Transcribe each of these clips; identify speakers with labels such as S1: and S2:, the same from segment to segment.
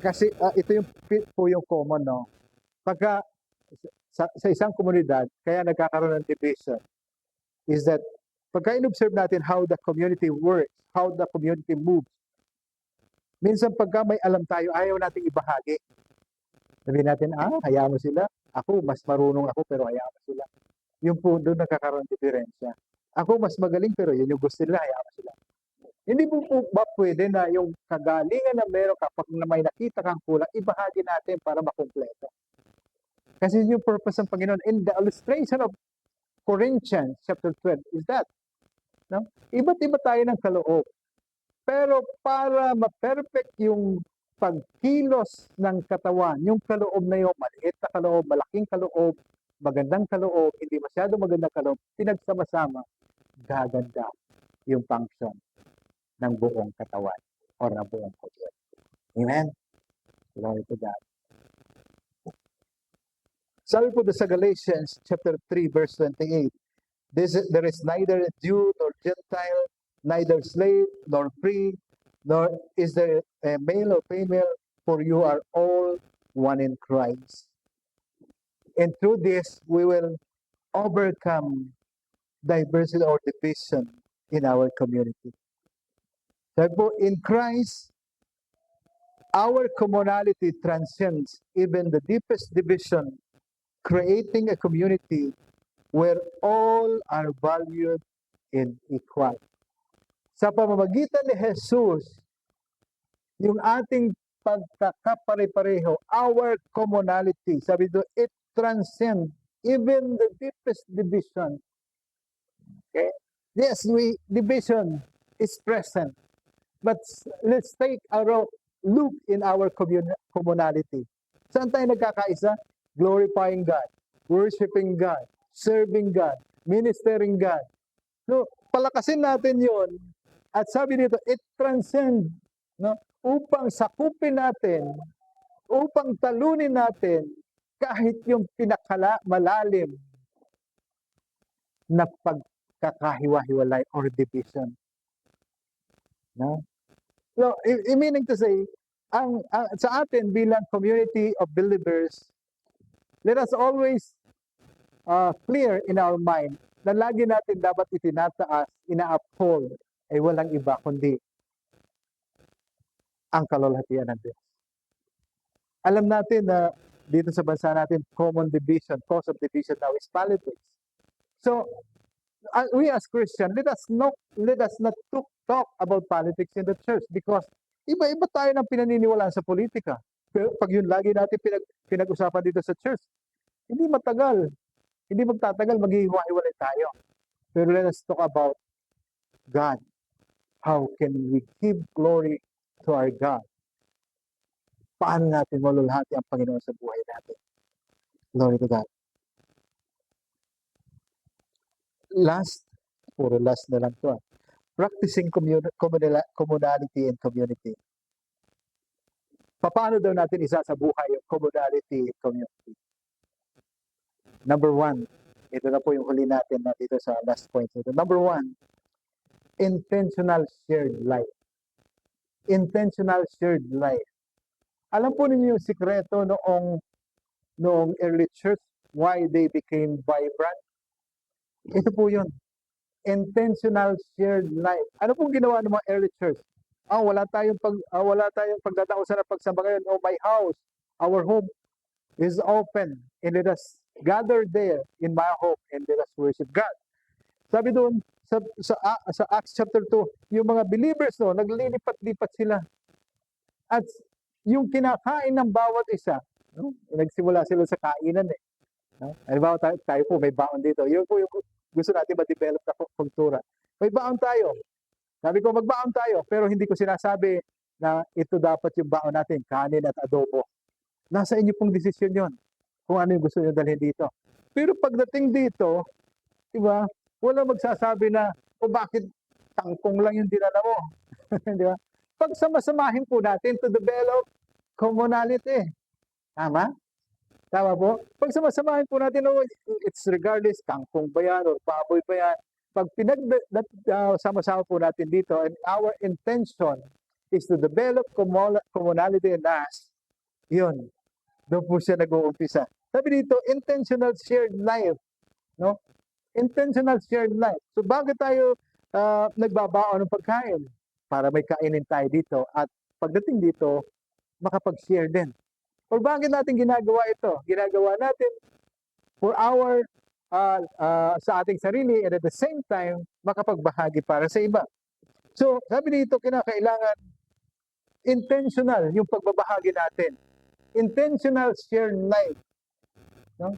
S1: Kasi ito yung po yung common, no? Pagka sa isang komunidad, kaya nagkakaroon ng division, is that pagka in-observe natin how the community works, how the community moves, minsan pagka may alam tayo, ayaw nating ibahagi. Sabihin natin, hayaan mo sila. Ako, mas marunong ako, pero hayaan mo sila. Yung po doon nagkakaroon ng diferensya. Ako, mas magaling, pero yun yung gusto nila, hayaan mo sila. Hindi po ba pwede na yung kagalingan na meron kapag na may nakita kang kulang, ibahagi natin para makumpleto. Kasi yung purpose ng Panginoon in the illustration of Corinthians chapter 12 is that, no? Iba't iba tayo ng kaloob. Pero para ma-perfect yung pagkilos ng katawan, yung kaloob na yung maliit na kaloob, malaking kaloob, magandang kaloob, hindi masyado magandang kaloob, pinagsama-sama, gaganda yung function ng buong katawan or ng buong community. Amen? Glory to God. Sabi po sa Galatians chapter 3 verse 28, there is neither Jew nor Gentile, neither slave nor free, nor is there a male or female, for you are all one in Christ. And through this, we will overcome diversity or division in our community. Therefore, in Christ, our commonality transcends even the deepest division, creating a community where all are valued and equal. Sa pamamagitan ni Jesus, yung ating pagkakapare-pareho, our commonality, sabi doon, it transcends even the deepest division. Okay? Yes, division is present. But let's take a look in our commonality. Saan tayo nagkakaisa? Glorifying God, worshiping God, serving God, ministering God. No, palakasin natin yon. At sabi dito, it transcends, no, upang sakupin natin, upang talunin natin kahit yung malalim na pagkakahiwa-hiwalay or division. No? So, meaning to say, sa atin bilang community of believers, let us always clear in our mind na lagi natin dapat itinataas, ina-uphold, ay walang iba kundi ang kalwalhatian ng Diyos. Alam natin na dito sa bansa natin, common division, cause of division now is politics. So, we as Christians, let us not talk about politics in the church because iba-iba tayo ng pinaniniwalaan sa politika. Pero pag yun lagi natin pinag-usapan dito sa church, hindi magtatagal, maghihiwa-hiwalay tayo. Pero let us talk about God. How can we give glory to our God? Paano natin malulhati ang Panginoon sa buhay natin? Glory to God. Puro last na lang to. Practicing commonality and community. Paano daw natin isasabuhay yung commonality and community? Number 1, ito na po yung huli natin na dito sa last point. Number 1, intentional shared life. Intentional shared life. Alam po ninyo yung sikreto noong early church, why they became vibrant? Ito po yun. Intentional shared life. Ano pong ginawa ng mga early church? Wala tayong pagdadausan ng pagsamba ngayon. My house, our home is open, and let us gather there in my home and let us worship God. Sabi doon sa Acts chapter 2, yung mga believers naglilipat-lipat sila. At yung kinakain ng bawat isa, nagsimula sila sa kainan eh. Halimbawa tayo po may baon dito. Yun po yung gusto natin ma-develop na kultura. May baon tayo. Sabi ko magbaon tayo, pero hindi ko sinasabi na ito dapat yung baon natin, kanin at adobo. Nasa inyo pong desisyon yon kung ano yung gusto nyo dalhin dito. Pero pagdating dito, di ba, wala magsasabi na, bakit tangkong lang yung dinala mo? Di ba? Pagsamasamahin po natin to develop commonality. Tama? Tama po? Pagsamasamahin po natin, it's regardless, kangkong ba yan or baboy ba yan. Pag sama-sama po natin dito, and our intention is to develop commonality in us, Yun, doon po siya nag-uumpisa. Sabi dito, intentional shared life, no? Intentional shared life. So bago tayo nagbabaon ng pagkain, para may kainin tayo dito at pagdating dito, makapag-share din. Or bakit natin ginagawa ito? Ginagawa natin for our sa ating sarili and at the same time, makapagbahagi para sa iba. So, sabi dito, kinakailangan intentional yung pagbabahagi natin. Intentional shared life. No?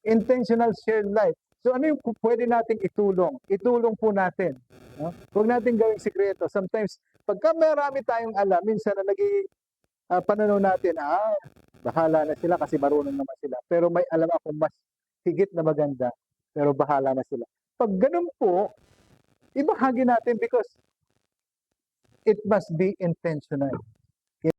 S1: Intentional shared life. So, ano yung pwede nating itulong? Itulong po natin. No? Huwag natin gawing sikreto. Sometimes, pagka marami tayong alam, minsan na naging pananaw natin, bahala na sila kasi marunong naman sila. Pero may alam ako mas higit na maganda, pero bahala na sila. Pag ganun po, ibahagi natin because it must be intentional.